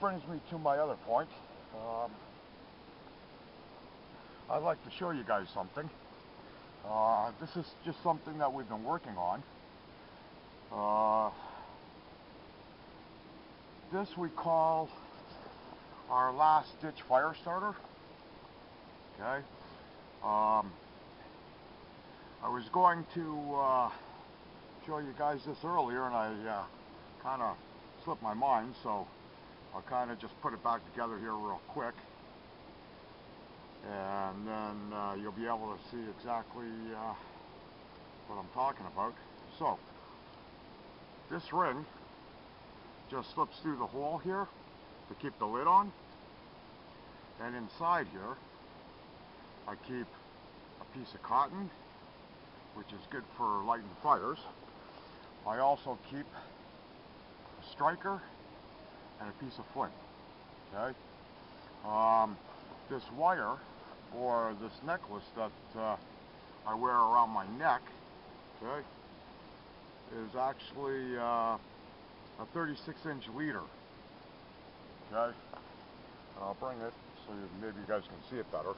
brings me to my other point. I'd like to show you guys something. This is just something that we've been working on. This we call our last ditch fire starter. Okay. I was going to show you guys this earlier, and I kind of slipped my mind, so I'll kind of just put it back together here real quick, and then you'll be able to see exactly what I'm talking about. So this ring just slips through the hole here to keep the lid on, and inside here I keep a piece of cotton, which is good for lighting fires. I also keep a striker and a piece of flint. Okay. This wire, or this necklace that I wear around my neck, okay, is actually a 36-inch leader. Okay. I'll bring it so maybe you guys can see it better.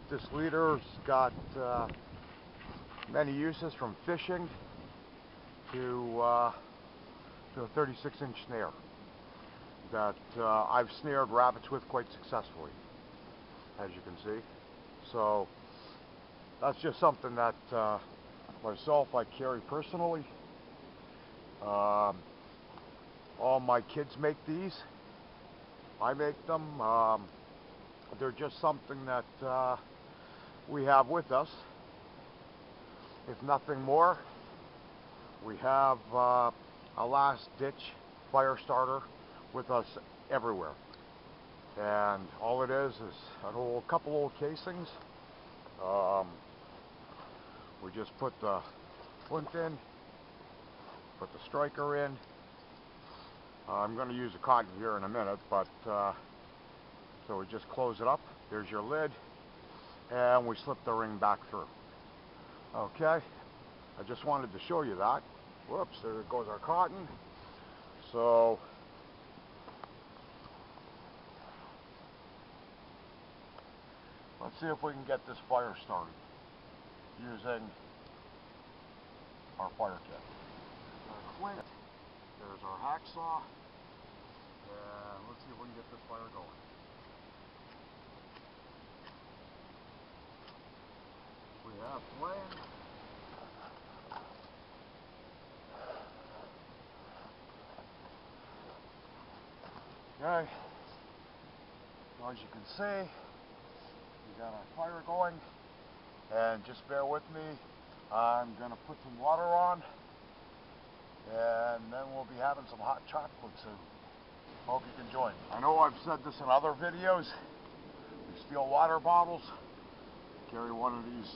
This leader's got many uses, from fishing to a 36-inch snare that I've snared rabbits with quite successfully, as you can see. So that's just something that myself I carry personally. All my kids make these. I make them. They're just something that we have with us. If nothing more, we have a last ditch fire starter with us everywhere. And all it is a couple old casings. We just put the flint in, put the striker in. I'm going to use a cotton here in a minute, but so we just close it up. There's your lid, and we slip the ring back through. Okay, I just wanted to show you that. Whoops, there goes our cotton. So let's see if we can get this fire started using our fire kit. Our flint, there's our hacksaw, and let's see if we can get this fire going. We have flame. Okay, so as you can see, we got our fire going, and just bear with me. I'm going to put some water on, and then we'll be having some hot chocolate soon. Hope you can join. I know I've said this in other videos. We steal water bottles, carry one of these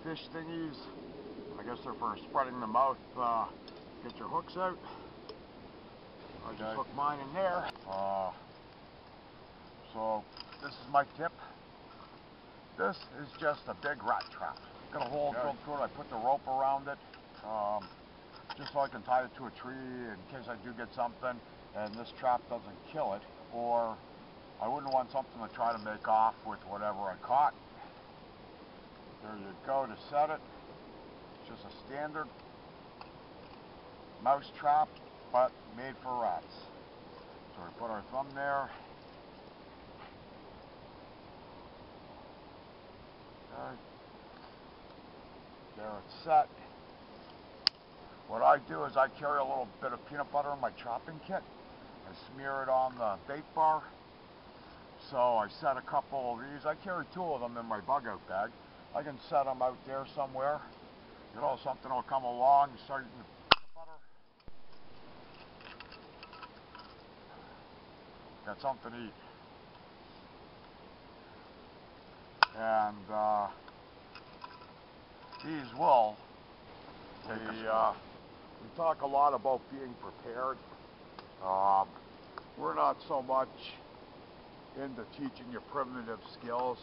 fish thingies. I guess they're for spreading the mouth. Get your hooks out. I just hook mine in there. So this is my tip. This is just a big rat trap. Got a hole drilled through it. I put the rope around it, just so I can tie it to a tree in case I do get something and this trap doesn't kill it, or I wouldn't want something to try to make off with whatever I caught. There you go to set it. It's just a standard mouse trap, but made for rats. So we put our thumb there. Okay. There it's set. What I do is I carry a little bit of peanut butter in my chopping kit and smear it on the bait bar. So I set a couple of these. I carry 2 of them in my bug out bag. I can set them out there somewhere. You know, something will come along, you start eating the peanut butter. Got something to eat. And these will. We talk a lot about being prepared. We're not so much into teaching you primitive skills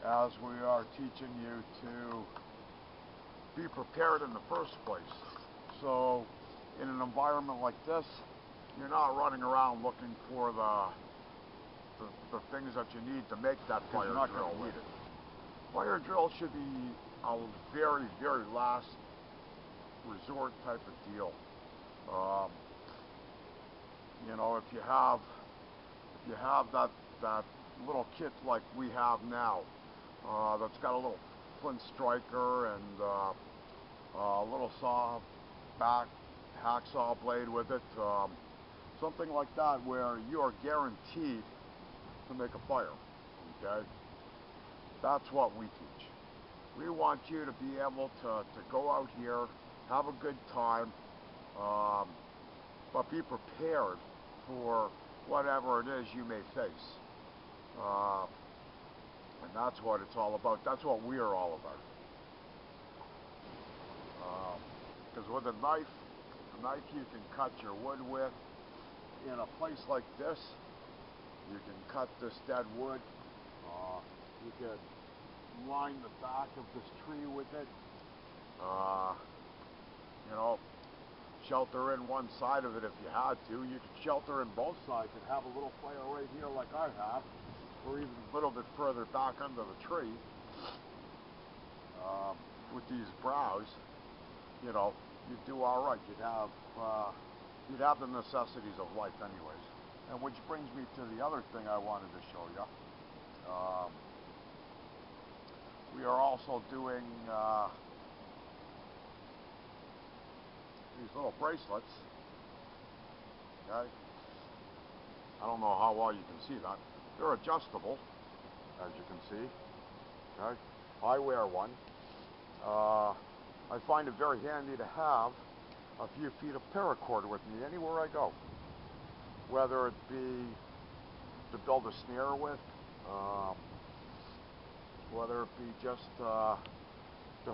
as we are teaching you to be prepared in the first place. So in an environment like this, you're not running around looking for the things that you need to make that fire drill with. Fire drill should be a very, very last resort type of deal. You know, if you have that little kit like we have now, that's got a little flint striker and a little saw back hacksaw blade with it, something like that, where you are guaranteed to make a fire. Okay, that's what we teach. We want you to be able to go out here, have a good time, but be prepared for whatever it is you may face. And that's what it's all about. That's what we are all about. Because with a knife you can cut your wood with. In a place like this, you can cut this dead wood. You can line the back of this tree with it. You know, shelter in one side of it if you had to. You could shelter in both sides and have a little fire right here like I have, or even a little bit further back under the tree. With these browse, you know, you'd do all right. You'd have the necessities of life anyways. And which brings me to the other thing I wanted to show you. We are also doing these little bracelets. Okay, I don't know how well you can see that. They're adjustable, as you can see. Okay, I wear one. I find it very handy to have a few feet of paracord with me anywhere I go, whether it be to build a snare with, whether it be just to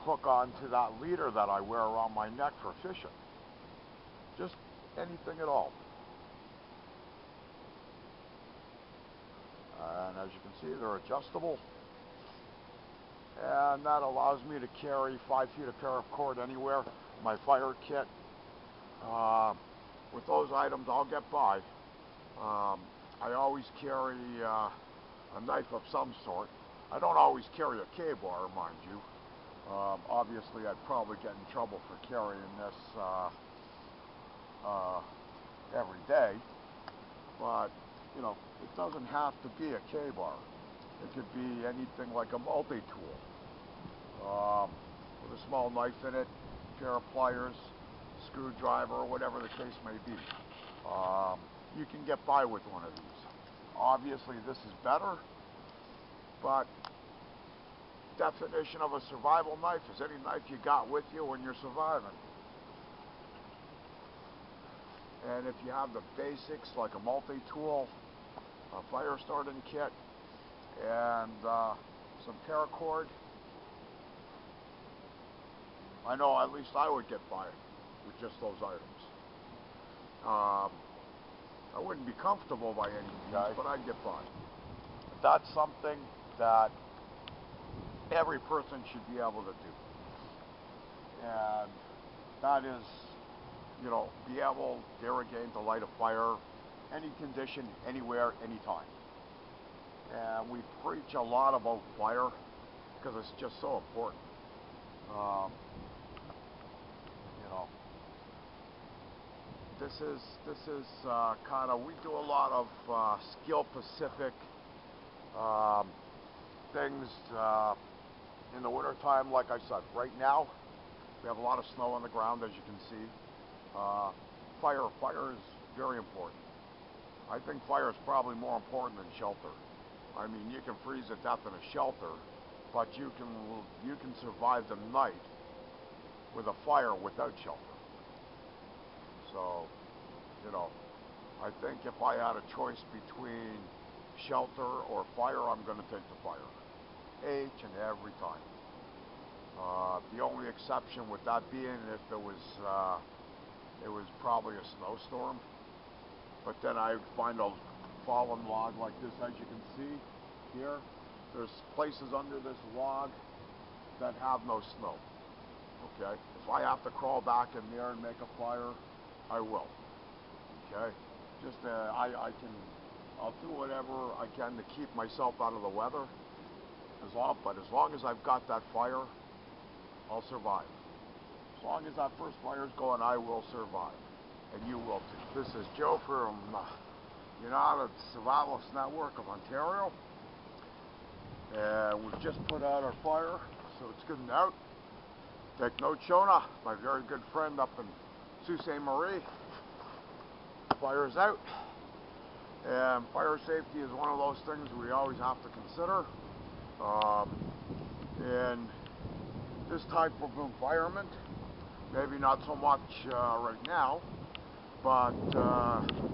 hook onto that leader that I wear around my neck for fishing. Just anything at all. And as you can see, they're adjustable. And that allows me to carry 5 feet of paracord anywhere. My fire kit. With those items, I'll get by. I always carry a knife of some sort. I don't always carry a K-bar, mind you. Obviously, I'd probably get in trouble for carrying this every day. But, you know, it doesn't have to be a K-bar. It could be anything like a multi-tool. With a small knife in it, pair of pliers, screwdriver, whatever the case may be. You can get by with one of these. Obviously this is better, but definition of a survival knife is any knife you got with you when you're surviving. And if you have the basics like a multi-tool, a fire starting kit, and some paracord, I know at least I would get by with just those items. I wouldn't be comfortable by any means, but I'd get by. That's something that every person should be able to do. And that is, you know, be able, there again, to light a fire, any condition, anywhere, anytime. And we preach a lot about fire because it's just so important. You know, this is kind of, we do a lot of skill-specific things in the wintertime. Like I said, right now we have a lot of snow on the ground, as you can see. Fire is very important. I think fire is probably more important than shelter. I mean, you can freeze to death in a shelter, but you can survive the night with a fire without shelter. So, you know, I think if I had a choice between shelter or fire, I'm going to take the fire, each and every time. The only exception with that being if it was probably a snowstorm. But then I find a fallen log like this, as you can see here. There's places under this log that have no snow. Okay? If I have to crawl back in there and make a fire, I will. Okay? Just I'll do whatever I can to keep myself out of the weather. But as long as I've got that fire, I'll survive. As long as that first fire's going, I will survive, and you will too. This is Joe from United Survivalist Network of Ontario, and we've just put out our fire, so it's good and out. Take note, Shona, my very good friend up in Sault Ste. Marie. Fire's out, and fire safety is one of those things we always have to consider. In this type of environment, maybe not so much right now, but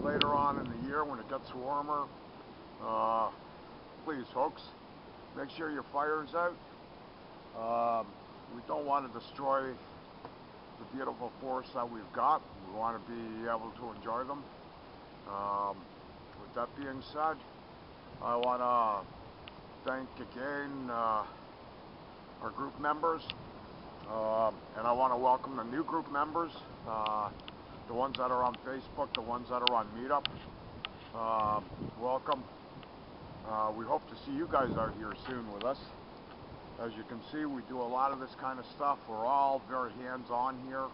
later on in the year when it gets warmer, please folks, make sure your fire's out. We don't want to destroy the beautiful forests that we've got. We want to be able to enjoy them. With that being said, I want to thank again our group members, and I want to welcome the new group members, the ones that are on Facebook, the ones that are on Meetup. Welcome. We hope to see you guys out here soon with us. As you can see, we do a lot of this kind of stuff. We're all very hands-on here.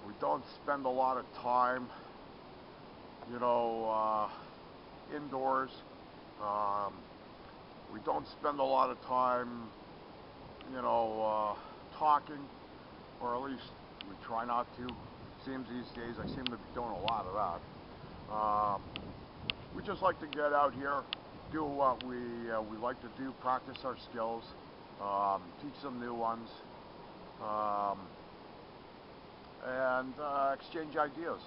We don't spend a lot of time, indoors. We don't spend a lot of time, talking, or at least we try not to. Seems these days I seem to be doing a lot of that. We just like to get out here, do what we like to do, practice our skills, teach some new ones, and exchange ideas.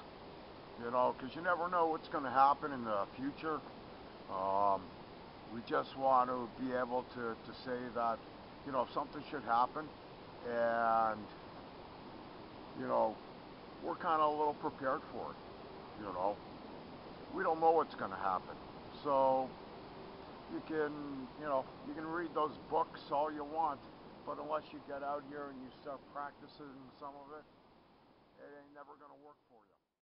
Because you never know what's going to happen in the future. We just want to be able to say that, if something should happen, and, we're kind of a little prepared for it, We don't know what's going to happen. So, you can read those books all you want, but unless you get out here and you start practicing some of it, it ain't never going to work for you.